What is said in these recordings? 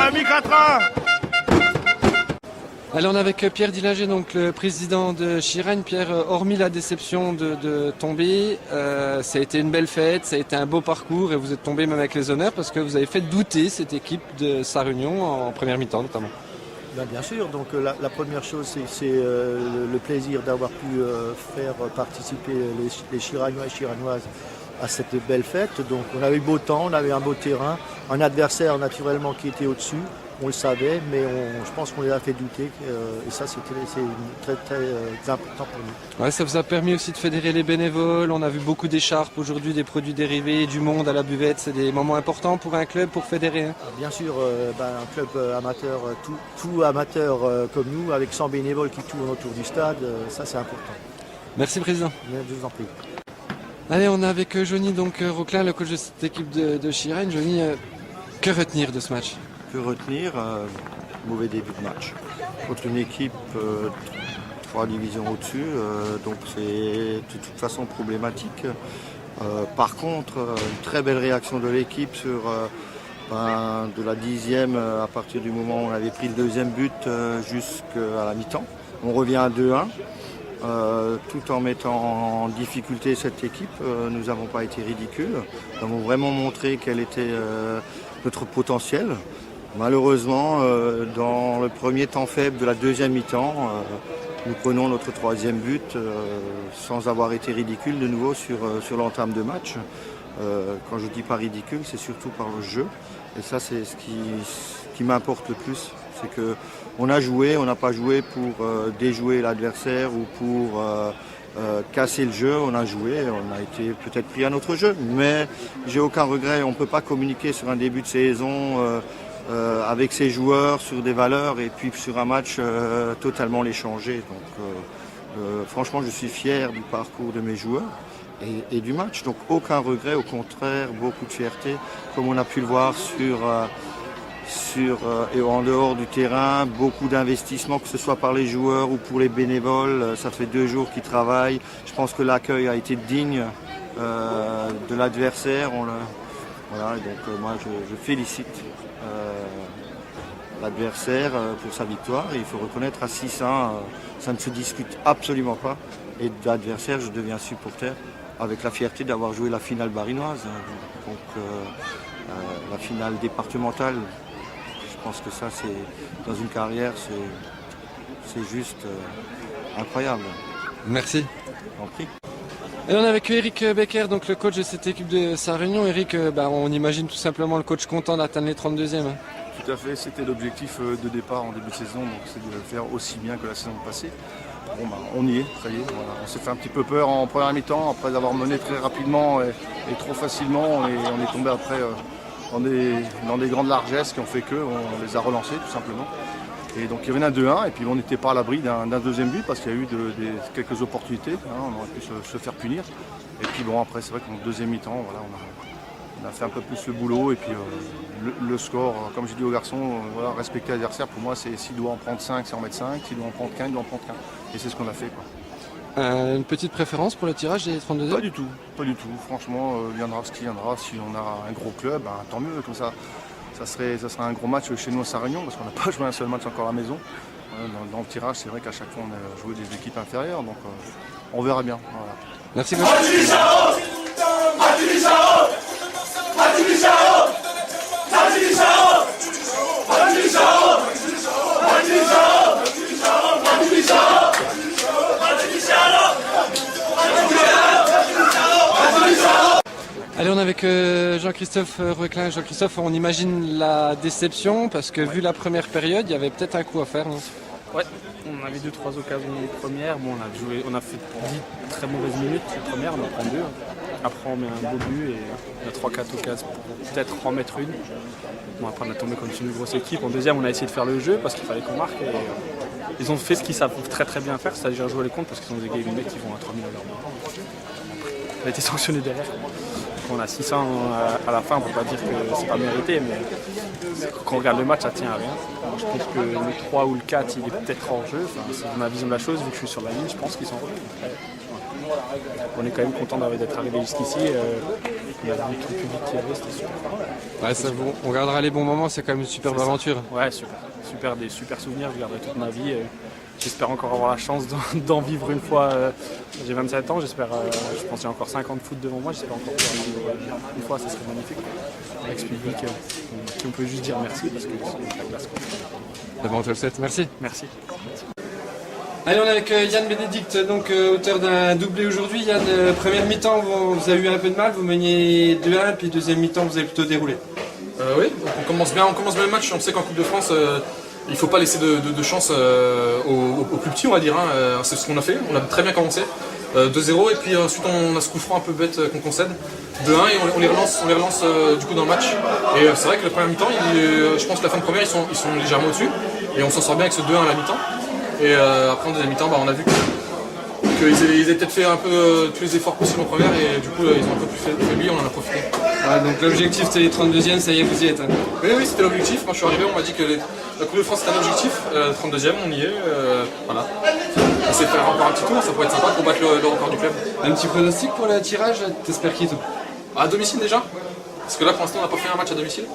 a mis 4-1. Allez, on est avec Pierre Dillinger, donc le président de Chiragne. Pierre, hormis la déception de tomber, ça a été une belle fête, ça a été un beau parcours et vous êtes tombé même avec les honneurs parce que vous avez fait douter cette équipe de Sarre-Union en première mi-temps notamment. Bien sûr, donc la première chose c'est le plaisir d'avoir pu faire participer les Chiragnois et Chiragnoises à cette belle fête. Donc on avait eu beau temps, on avait un beau terrain, un adversaire naturellement qui était au-dessus, on le savait, mais je pense qu'on les a fait douter et ça c'est très important pour nous. Ouais, ça vous a permis aussi de fédérer les bénévoles, on a vu beaucoup d'écharpes aujourd'hui, des produits dérivés, du monde à la buvette, c'est des moments importants pour un club, pour fédérer. Hein. Bien sûr, un club amateur, tout amateur comme nous, avec 100 bénévoles qui tournent autour du stade, ça c'est important. Merci président. Je vous en prie. Allez, on est avec Johnny donc Roquelin, le coach de cette équipe de Chiragne. Johnny, que retenir de ce match? Que retenir, mauvais début de match. Contre une équipe 3 divisions au-dessus, donc c'est de toute façon problématique. Par contre, une très belle réaction de l'équipe sur de la 10e à partir du moment où on avait pris le deuxième but jusqu'à la mi-temps. On revient à 2-1. Tout en mettant en difficulté cette équipe, nous n'avons pas été ridicules. Nous avons vraiment montré quel était notre potentiel. Malheureusement, dans le premier temps faible de la deuxième mi-temps, nous prenons notre troisième but sans avoir été ridicule de nouveau sur l'entame de match. Quand je dis pas ridicule, c'est surtout par le jeu. Et ça, c'est ce qui m'importe le plus. C'est qu'on a joué, on n'a pas joué pour déjouer l'adversaire ou pour casser le jeu. On a joué, on a été peut-être pris à notre jeu. Mais j'ai aucun regret. On ne peut pas communiquer sur un début de saison avec ses joueurs sur des valeurs et puis sur un match totalement les changer. Donc franchement, je suis fier du parcours de mes joueurs et du match. Donc aucun regret, au contraire, beaucoup de fierté, comme on a pu le voir et en dehors du terrain, beaucoup d'investissements, que ce soit par les joueurs ou pour les bénévoles. Ça fait 2 jours qu'ils travaillent. Je pense que l'accueil a été digne de l'adversaire. Voilà, donc moi je félicite l'adversaire pour sa victoire. Et il faut reconnaître à 6-1, ça ne se discute absolument pas. Et de l'adversaire, je deviens supporter avec la fierté d'avoir joué la finale barinoise. Donc la finale départementale. Je pense que ça, dans une carrière, c'est juste incroyable. Merci. En prie. Et on est avec Eric Becker, donc le coach de cette équipe de Sarre-Union. Eric, on imagine tout simplement le coach content d'atteindre les 32e. Hein. Tout à fait, c'était l'objectif de départ en début de saison, donc c'est de le faire aussi bien que la saison passée. Bon, on y est, ça y est. Voilà. On s'est fait un petit peu peur en première mi-temps, après avoir mené très rapidement et trop facilement, et on est tombé après dans des grandes largesses qui ont fait on les a relancés tout simplement. Et donc il y avait un 2-1 et puis on n'était pas à l'abri d'un deuxième but parce qu'il y a eu quelques opportunités, on aurait pu se faire punir. Et puis bon, après c'est vrai qu'en deuxième mi-temps, voilà, on a fait un peu plus le boulot et puis le score, comme j'ai dit aux garçons, voilà, respecter l'adversaire, pour moi c'est s'il doit en prendre 5, c'est en mettre 5, s'il doit en prendre 15, il doit en prendre 15. Et c'est ce qu'on a fait, quoi. Une petite préférence pour le tirage des 32e? Pas du tout. Franchement, viendra ce qui viendra. Si on a un gros club, tant mieux. Comme ça sera un gros match chez nous à Sarre-Union, parce qu'on n'a pas joué un seul match encore à la maison. Dans le tirage, c'est vrai qu'à chaque fois, on a joué des équipes inférieures, donc on verra bien. Voilà. Merci beaucoup. Allez, on est avec Jean-Christophe Roquelin. Jean-Christophe, on imagine la déception parce que vu la première période, il y avait peut-être un coup à faire. Non? Ouais, on avait 2-3 occasions premières. Bon, on a fait 10 très mauvaises minutes la première, on en prend 2. Après on met un beau but et on a 3-4 occasions pour peut-être en mettre une. Bon, après on a tombé comme une grosse équipe. En deuxième, on a essayé de faire le jeu parce qu'il fallait qu'on marque. Et, ils ont fait ce qu'ils savent très très bien faire, c'est-à-dire jouer les comptes parce qu'ils ont des mecs qui vont à 3000 à l'heure. On a été sanctionné derrière. On a 600 à la fin, on ne peut pas dire que c'est pas mérité, mais quand on regarde le match, ça tient à rien. Je pense que le 3 ou le 4, il est peut-être hors jeu. Enfin, c'est ma vision de la chose, vu que je suis sur la ligne, je pense qu'ils sont hors jeu. On est quand même content d'être arrivé jusqu'ici. On a vu tout le public qui y avait, c'était super. Ouais, on gardera les bons moments, c'est quand même une superbe aventure. Ouais, super, des super souvenirs, je garderai toute ma vie. J'espère encore avoir la chance d'en vivre une fois. J'ai 27 ans, j'espère, je pense que j'ai encore 50 foot devant moi, j'espère encore pouvoir en vivre une fois, ça serait magnifique. Avec ce public, qui on peut juste dire merci parce que c'est la classe. D'abord, on te le souhaite, merci. Merci. Allez, on est avec Yann Bénédicte, donc auteur d'un doublé aujourd'hui. Yann, première mi-temps, vous avez eu un peu de mal, vous meniez 2-1, puis deuxième mi-temps, vous avez plutôt déroulé. Oui, on commence bien le match. On sait qu'en Coupe de France, il ne faut pas laisser de chance aux plus petits, on va dire. C'est ce qu'on a fait, on a très bien commencé. 2-0 et puis ensuite on a ce coup franc un peu bête qu'on concède. 2-1 et on les relance du coup dans le match. Et c'est vrai que la première mi-temps, je pense que la fin de première, ils sont légèrement au-dessus. Et on s'en sort bien avec ce 2-1 à la mi-temps. Et après en deuxième mi-temps, on a vu qu'ils avaient peut-être fait un peu tous les efforts possibles en première et du coup ils ont un peu plus faibli, on en a profité. Ouais, donc l'objectif c'était les 32e, ça y est, vous y êtes. Hein. Oui, c'était l'objectif. Moi je suis arrivé, on m'a dit que la Coupe de France c'était un objectif. 32e, on y est. Voilà. On s'est fait encore un petit tour, ça pourrait être sympa pour battre le record du club. Un petit pronostic pour le tirage, t'espères qui toi? À domicile déjà? Parce que là pour l'instant on n'a pas fait un match à domicile.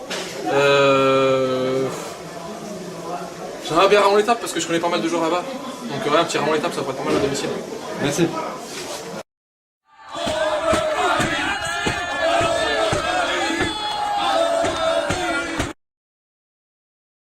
J'aimerais bien Ramon l'étape parce que je connais pas mal de joueurs là-bas. Donc ouais, un petit Ramon l'étape ça pourrait être pas mal à domicile. Merci.